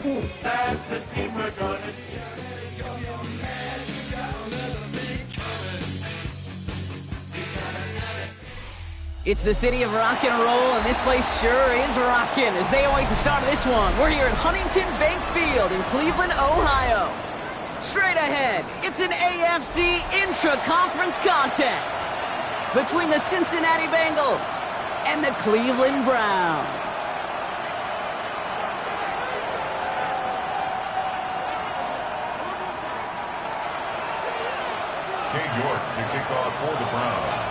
That's the team we're gonna see. It's the city of rock and roll, and this place sure is rocking as they await the start of this one. We're here at Huntington Bank Field in Cleveland, Ohio. Straight ahead, it's an AFC intra-conference contest between the Cincinnati Bengals and the Cleveland Browns. York to kick off for the Browns.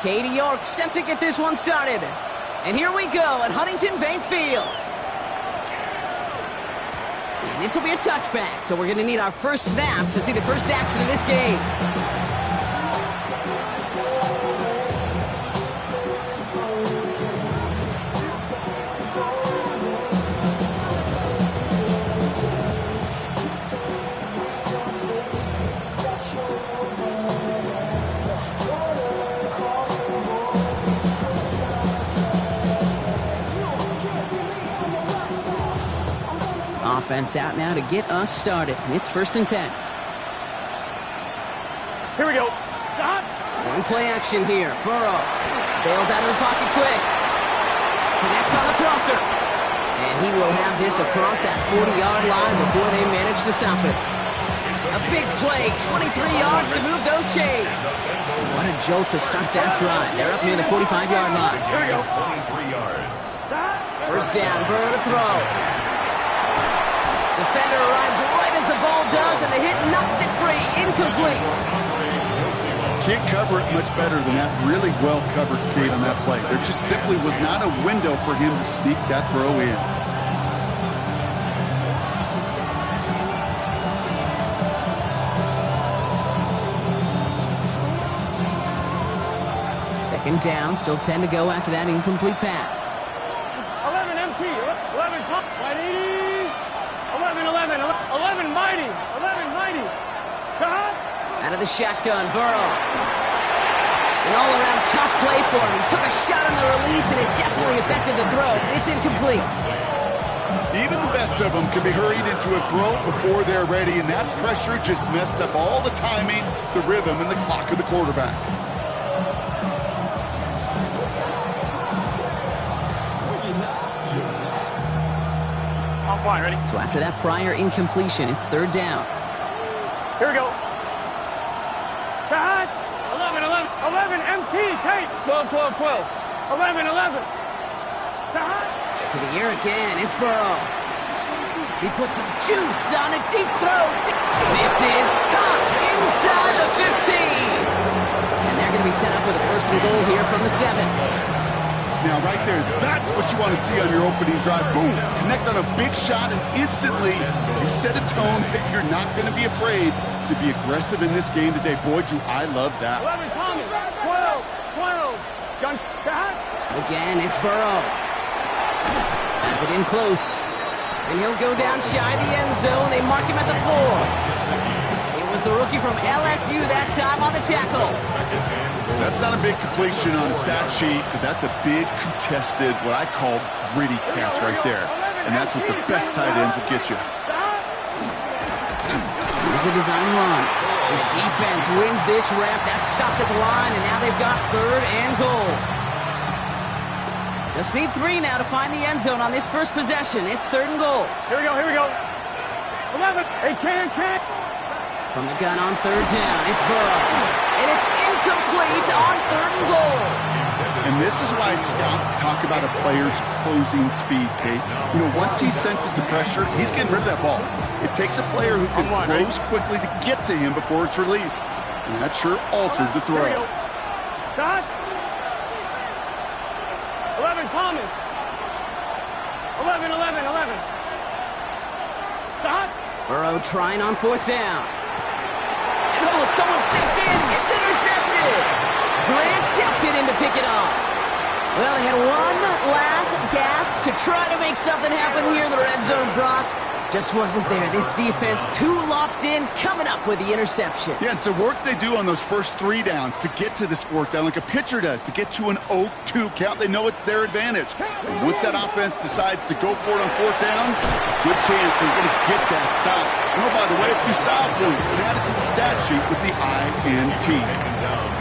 Katie York set to get this one started. And here we go at Huntington Bank Field. And this will be a touchback, so we're going to need our first snap to see the first action of this game. Offense out now to get us started. It's 1st and 10. Here we go. One play action here. Burrow bails out of the pocket quick. Connects on the crosser. And he will have this across that 40-yard line before they manage to stop it. A big play, 23 yards to move those chains. What a jolt to start that drive. They're up near the 45-yard line. Here we go. 23 yards. First down, Burrow to throw. Defender arrives right as the ball does, and the hit knocks it free. Incomplete. Can't cover it much better than that. Really well covered, Kate, on that play. There just simply was not a window for him to sneak that throw in. Second down, still 10 to go after that incomplete pass. 11 MT, 11 top, 11, 11 mighty, 11 mighty. Scott. Out of the shotgun, Burrow. An all-around tough play for him. He took a shot on the release, and it definitely affected the throw. It's incomplete. Even the best of them can be hurried into a throw before they're ready, and that pressure just messed up all the timing, the rhythm, and the clock of the quarterback. I'm fine, ready? So after that prior incompletion, it's 3rd down. Here we go. Scott. 11 MT, Kate. 12. 11. Scott. To the air again, it's Burrow. He puts some juice on a deep throw. This is caught inside the 15. And they're going to be set up with a 1st and goal here from the 7. Now, right there, that's what you want to see on your opening drive. Boom! Connect on a big shot, and instantly you set a tone that you're not going to be afraid to be aggressive in this game today. Boy, do I love that. 11 Tommy. 12. Gun shot. Again, it's Burrow. Has it in close. And he'll go down shy of the end zone. They mark him at the 4. It was the rookie from LSU that time on the tackle. That's not a big completion on a stat sheet, but that's a big contested, what I call gritty catch right there. And that's what the best tight ends will get you. Here's a design run. And the defense wins this rep. That's stopped at the line, and now they've got 3rd and goal. Just need 3 now to find the end zone on this first possession. It's 3rd and goal. Here we go. 11. Hey, can. From the gun on 3rd down, it's Burrow. And it's incomplete on 3rd and goal. And this is why scouts talk about a player's closing speed, Kate. You know, once he senses the pressure, he's getting rid of that ball. It takes a player who can close quickly to get to him before it's released. And that sure altered the throw. Scott. 11 Thomas. 11. Scott. Burrow trying on 4th down. And someone stepped in. It's intercepted. Grant Delpit in to pick it up. Well, they had one last gasp to try to make something happen here in the red zone, Brock. Just wasn't there. This defense too locked in, coming up with the interception. Yeah, it's the work they do on those first 3 downs to get to this 4th down, like a pitcher does, to get to an 0-2 count. They know it's their advantage. And once that offense decides to go for it on 4th down, good chance they're going to get that stop. Oh, by the way, a few style points and add it to the stat sheet with the INT.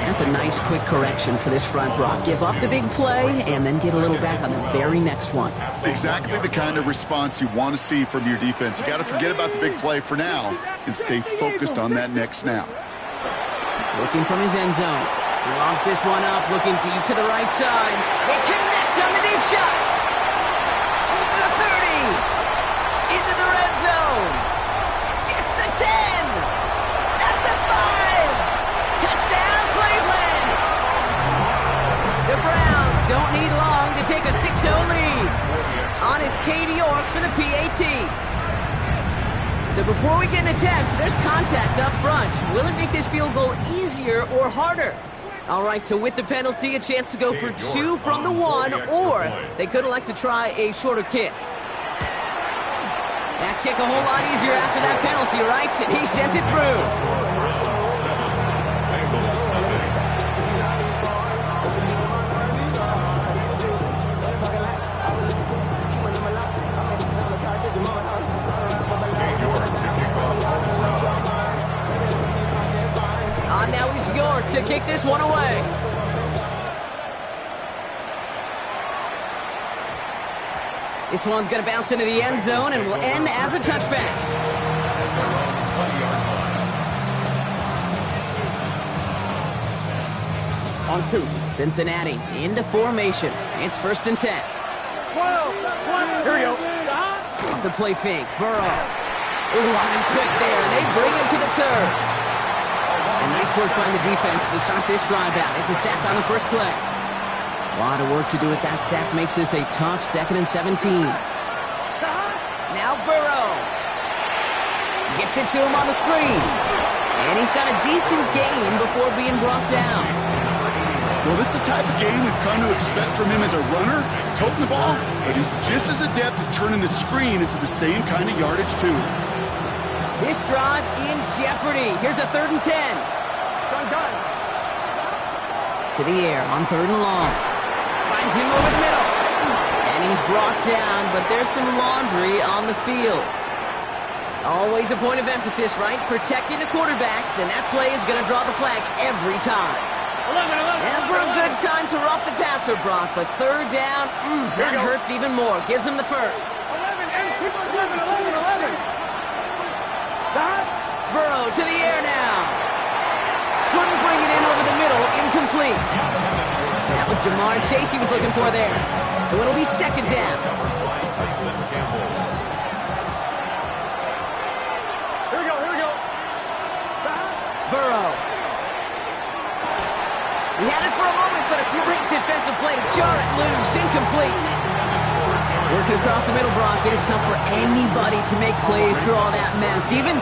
That's a nice quick correction for this front, Brock. Give up the big play and then get a little back on the very next one. Exactly the kind of response you want to see from your defense. You got to forget about the big play for now and stay focused on that next snap. Looking from his end zone. He lobs this one up, looking deep to the right side. They connect on the deep shot. The 30. Into the red zone. Gets the 10. At the 5. Touchdown, Cleveland. The Browns don't need long to take a 6-0 lead. On is Katie York for the PAT. So before we get into attempts, there's contact up front. Will it make this field goal easier or harder? All right, so with the penalty, a chance to go for 2 from the 1, or they could elect to try a shorter kick. That kick a whole lot easier after that penalty, right? And he sends it through. Now he's York to kick this one away. This one's going to bounce into the end zone and will end as a touchback. On 2. Cincinnati into formation. It's 1st and 10. 12. Here we go. Off the play fake. Burrow. Ooh, on him quick there. And they bring him to the turf. And nice work by the defense to start this drive out. It's a sack on the first play. A lot of work to do as that sack makes this a tough 2nd and 17. Now Burrow. Gets it to him on the screen. And he's got a decent gain before being brought down. Well, this is the type of game we've come to expect from him as a runner, toting the ball, but he's just as adept at turning the screen into the same kind of yardage, too. This drive in jeopardy. Here's a 3rd and 10. To the air on 3rd and long. Finds him over the middle. And he's brought down, but there's some laundry on the field. Always a point of emphasis, right? Protecting the quarterbacks, and that play is going to draw the flag every time. 11. Never a good time to rough the passer, Brock, but 3rd down, that hurts even more. Gives him the 1st. 11. Burrow to the air now. Couldn't bring it in over the middle. Incomplete. That was Jamar Chase he was looking for there. So it'll be 2nd down. Here we go. Burrow. He had it for a moment, but a great defensive play to jar it loose. Incomplete. Working across the middle, Brock, it is tough for anybody to make plays through all that mess, even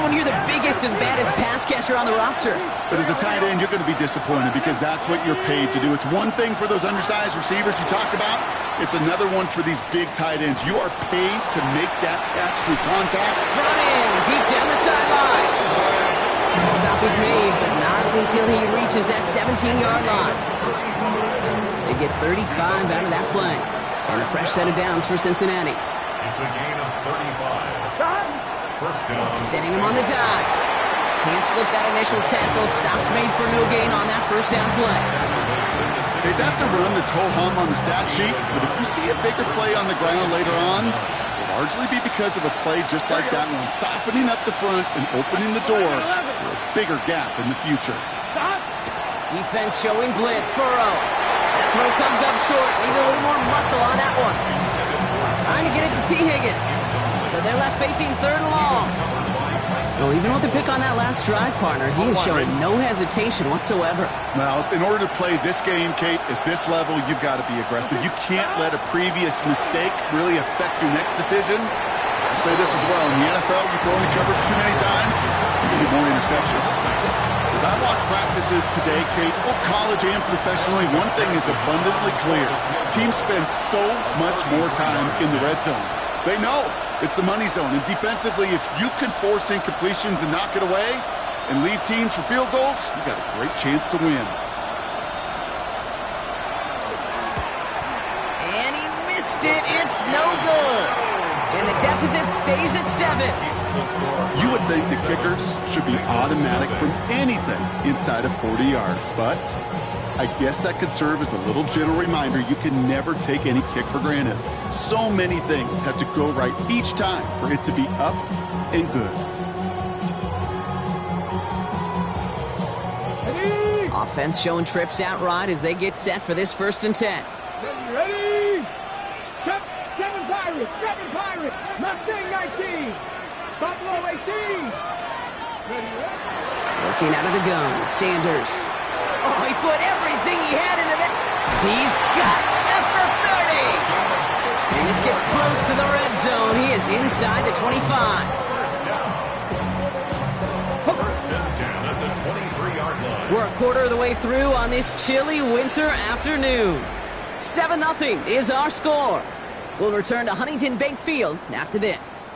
when you're the biggest and baddest pass catcher on the roster. But as a tight end, you're going to be disappointed because that's what you're paid to do. It's one thing for those undersized receivers you talk about. It's another one for these big tight ends. You are paid to make that catch through contact. Run in, deep down the sideline. The stop is made, but not until he reaches that 17-yard line. They get 35 out of that play. And a fresh set of downs for Cincinnati. It's a gain of 35. 1st down. Setting him on the dive. Can't slip that initial tackle. Stops made for no gain on that 1st down play. Hey, that's a run that's ho-hum on the stat sheet, but if you see a bigger play on the ground later on, it'll largely be because of a play just like that one, softening up the front and opening the door for a bigger gap in the future. Defense showing blitz. Burrow. That throw comes up short. Need a little more muscle on that one. Trying to get it to T. Higgins. So they're left facing 3rd and long. Well, even with the pick on that last drive, partner, he is showing no hesitation whatsoever. Well, in order to play this game, Kate, at this level, you've got to be aggressive. You can't let a previous mistake really affect your next decision. I'll say this as well. In the NFL, you throw in the coverage too many times, you get more interceptions. As I watch practices today, Kate, both college and professionally, one thing is abundantly clear. Teams spend so much more time in the red zone. They know It's the money zone, and defensively, if you can force incompletions and knock it away and leave teams for field goals, you got a great chance to win. And he missed it. It's no good. And the deficit stays at 7. You would think the kickers should be automatic from anything inside of 40 yards, but I guess that could serve as a little gentle reminder you can never take any kick for granted. So many things have to go right each time for it to be up and good. Offense showing trips out right as they get set for this 1st and 10. Ready? Seven Pirates, Mustang 19, Buffalo 18. Working out of the gun, Sanders. Oh, he put everything he had into that. He's got it at the 30. And this gets close to the red zone. He is inside the 25. First and 10 at the 23-yard line. We're a quarter of the way through on this chilly winter afternoon. 7-0 is our score. We'll return to Huntington Bank Field after this.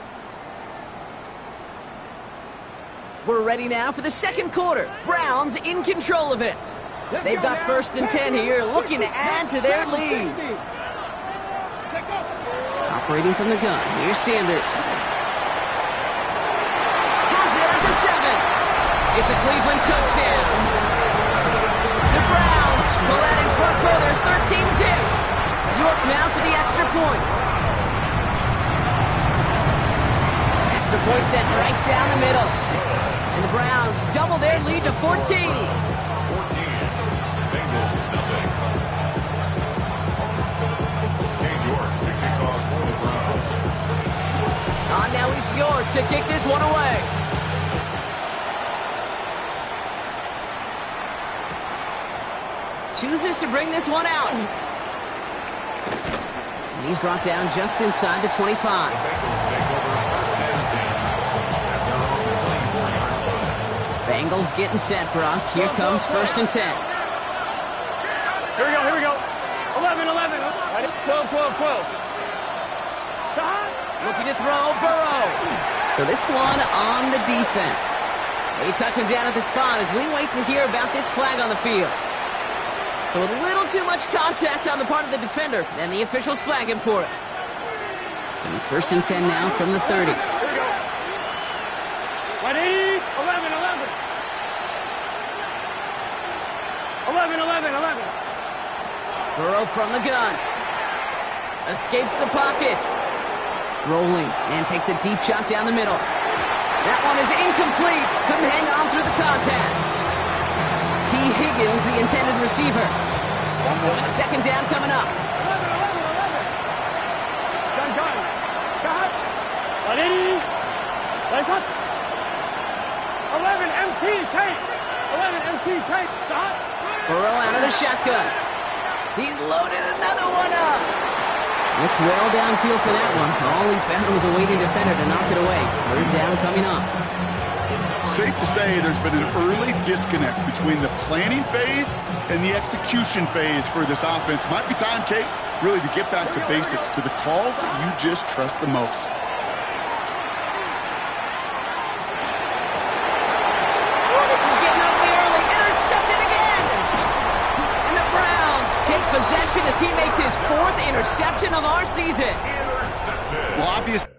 We're ready now for the 2nd quarter. Browns in control of it. They've got 1st and 10 here, looking to add to their lead. Operating from the gun, here's Sanders. Has it at the 7. It's a Cleveland touchdown. The Browns pull that in front for their 13-zip. York now for the extra point. Extra point set right down the middle. And the Browns double their lead to 14. 14. Bengals nothing. Cade York to kick off for the Browns. Now he's York to kick this one away. Chooses to bring this one out. And he's brought down just inside the 25. The Bengals take over 1st and 10 at their own 24-yard line. Bengals getting set, Brock. Here comes 1st and 10. Here we go. 11. 12. Looking to throw, Burrow. So this one on the defense. They touch him down at the spot as we wait to hear about this flag on the field. So a little too much contact on the part of the defender, and the officials flag him for it. So 1st and 10 now from the 30. Here we go. 11. 11. Burrow from the gun. Escapes the pocket. Rolling and takes a deep shot down the middle. That one is incomplete. Couldn't hang on through the contact. T. Higgins, the intended receiver. So it's 2nd down coming up. 11. Ready? Let's up. 11 MT take. Stop. Burrow out of the shotgun. He's loaded another one up. Looked well downfield for that one. All he found was a waiting defender to knock it away. 3rd down coming up. Safe to say there's been an early disconnect between the planning phase and the execution phase for this offense. Might be time, Kate, really to get back to basics, to the calls that you just trust the most. Oh, this is getting ugly early. Intercepted again. And the Browns take possession as he makes his 4th interception of our season. Intercepted. Well, obviously.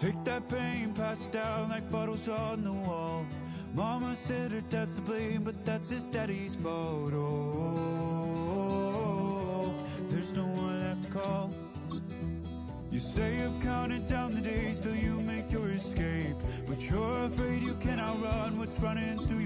Take that pain, pass it down like bottles on the wall. Mama said her dad's to blame, but that's his daddy's fault. Oh, there's no one left to call. You stay up counting down the days till you make your escape, but you're afraid you cannot run what's running through